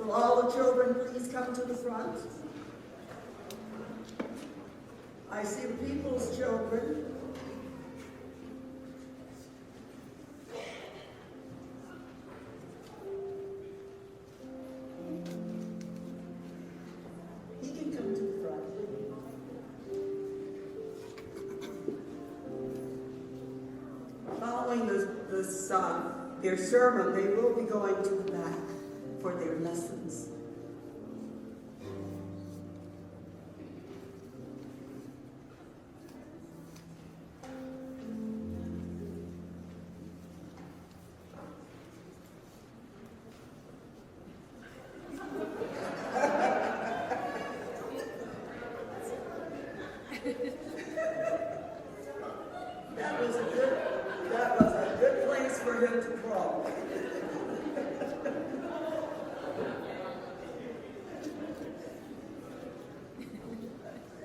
Will all the children please come to the front? I see the people's children. He can come to the front. Following their sermon, they will be going to the back for their lessons. That was a good place for him to crawl.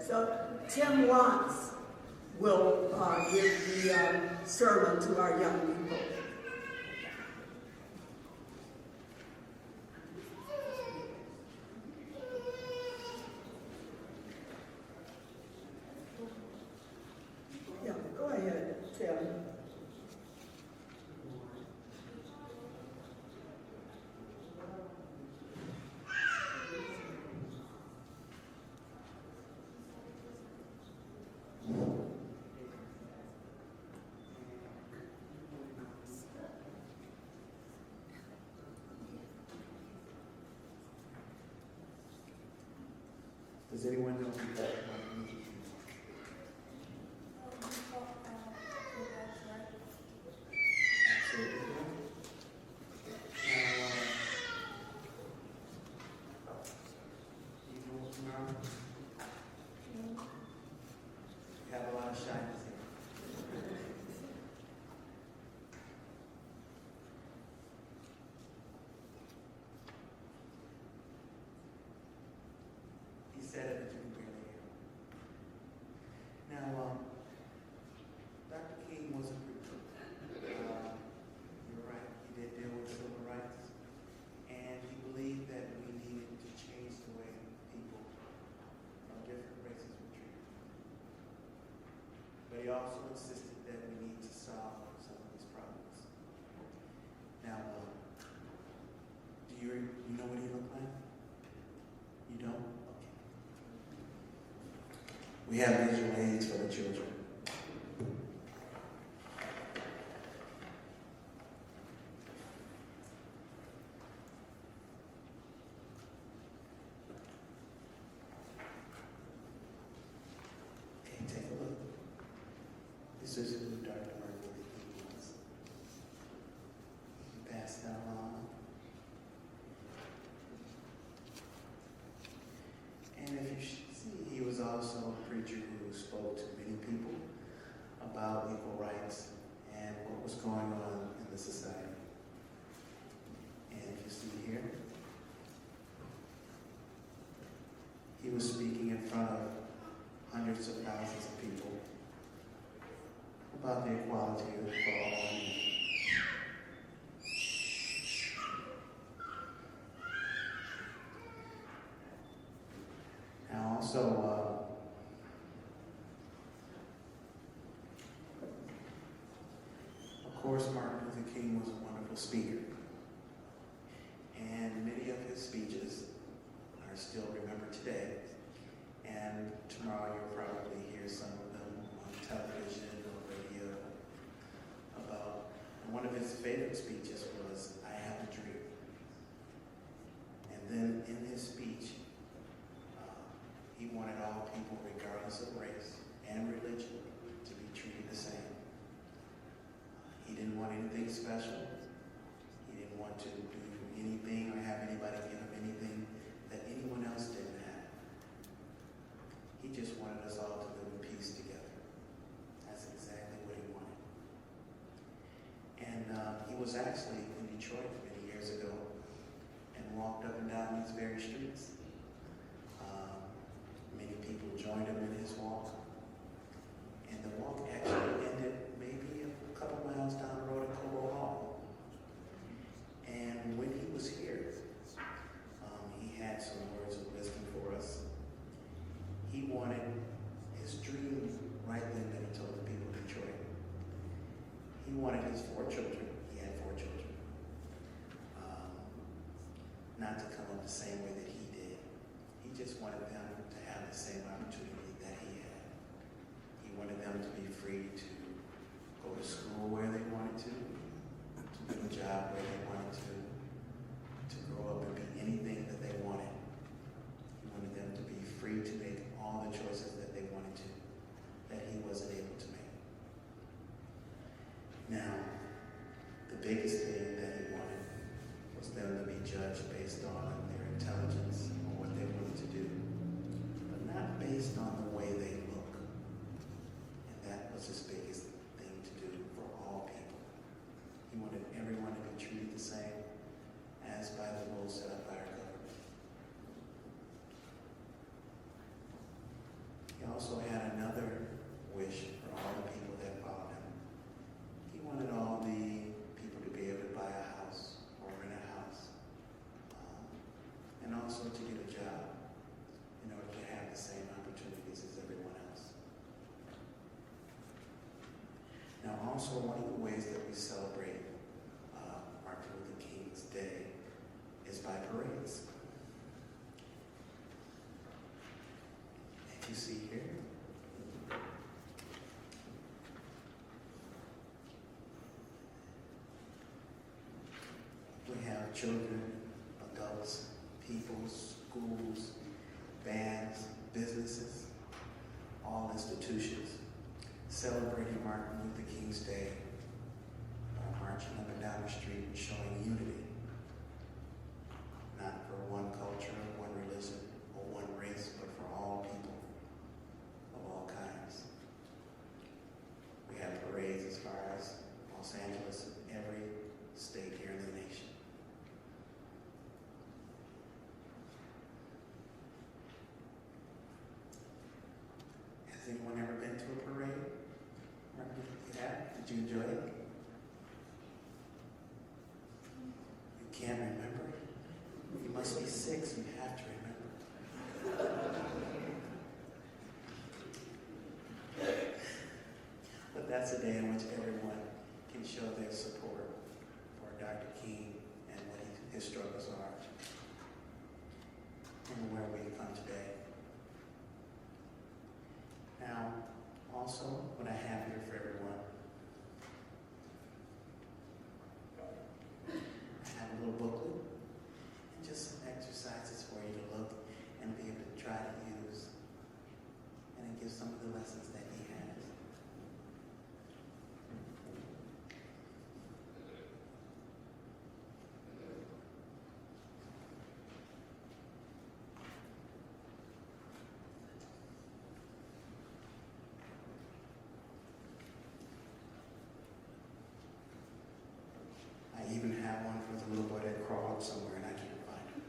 So Tim Watts will give the sermon to our young people. Yeah, go ahead, Tim. Does anyone know who that might be? Absolutely. You know what's going on? You have a lot of shyness here. He said it, but you can barely hear him. Now, Dr. King was a preacher. You're right, he did deal with civil rights, and he believed that we needed to change the way people from different races were treated. But he also insisted that we need to solve some of these problems. Now, do you know what he looked like? You don't? Okay. We have visual aids for the children. Okay, take a look. This is who Dr. Martin Luther King was. Pass that along. And if you see, he was also a preacher who spoke to many people about equal rights and what was going on in the society. And if you see here, he was speaking in front of hundreds of thousands of people about the equality for all men. Now also, of course, Martin Luther King was a wonderful speaker. And many of his speeches are still remembered today. And tomorrow you'll probably hear some of them on television or radio about, and one of his favorite speeches was, "I have a dream." And then in his speech, he wanted all people, regardless of race and religion, to be treated the same. He didn't want anything special. He didn't want to do anything or have anybody give him anything that anyone else didn't have. He just wanted us all to live in peace together. That's exactly what he wanted. And he was actually in Detroit many years ago and walked up and down these very streets. Many people joined him in his walk. And the walk actually ended maybe a couple miles down the road at Cobo Hall. And when he was here, not to come up the same way that he did. He just wanted them to have the same opportunity that he had. He wanted them to be free to go to school where they wanted to do a job where they wanted to grow up and be anything that they wanted. He wanted them to be free to make all the choices that they wanted to, that he wasn't able to make. Now, the biggest thing that he wanted was them to be judged based on their intelligence or what they wanted to do, but not based on the way they look. And that was his biggest thing to do for all people. He wanted everyone to be treated the same as by the rules set up by our government. He also had another wish for all the people that followed him. He wanted all the people to be able to buy a house or rent a house, and also to get a job in order to have the same opportunities as everyone else. Now, also one of the ways that we celebrate Martin Luther King's Day is by parades. As you see here, we have children, adults, people, schools, bands, businesses, all institutions celebrating Martin Luther King's Day by marching up and down the street and showing unity, not for one culture, one religion, or one race, but for all people of all kinds. We have parades as far as Los Angeles and every state here in the nation. Has anyone ever been to a parade? Yeah? Did you enjoy it? You can't remember? You must be 6. You have to remember. But that's a day in which everyone can show their support for Dr. King and what his struggles are and where we've come today. Now, also, what I have here for everyone, I have a little booklet and just some exercises for you to look and be able to try to use, and it gives some of the lessons that he has. I even have one for the little boy that crawled somewhere and I can't find it.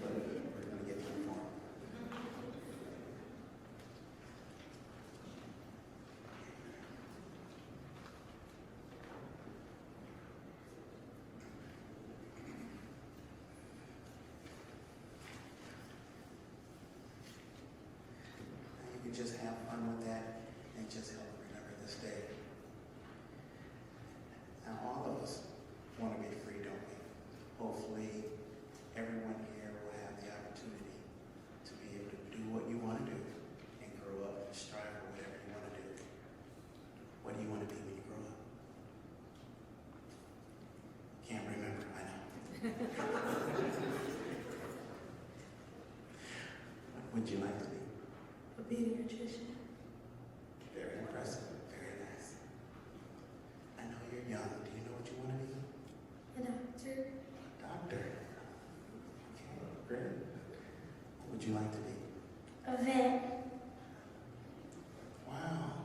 But we're going to get to it for him. Now you can just have fun with that and just help remember this day. Now all of us want to be free, don't we? Hopefully, everyone here will have the opportunity to be able to do what you want to do and grow up and strive for whatever you want to do. What do you want to be when you grow up? Can't remember, I know. What would you like to be? A pediatrician. Very impressive, very nice. I know you're young. Do you know what you want to be? A doctor. Doctor. Okay, great. What would you like to be? A vet. Wow.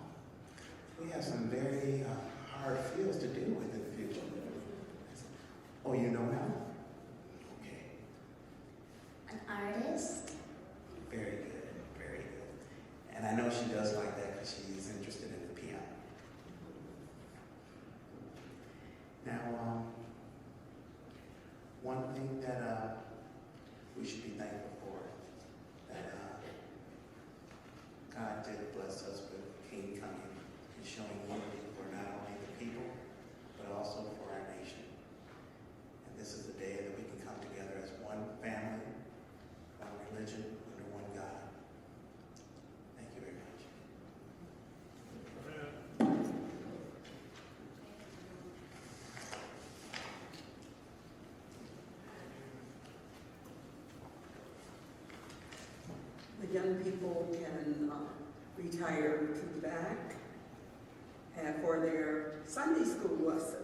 We have some very hard fields to deal with in the future. Oh, you know now? Okay. An artist. Very good, very good. And I know she does like that because she's interested in the piano. Now, one thing that we should be thankful for, that young people can retire to the back for their Sunday school lesson.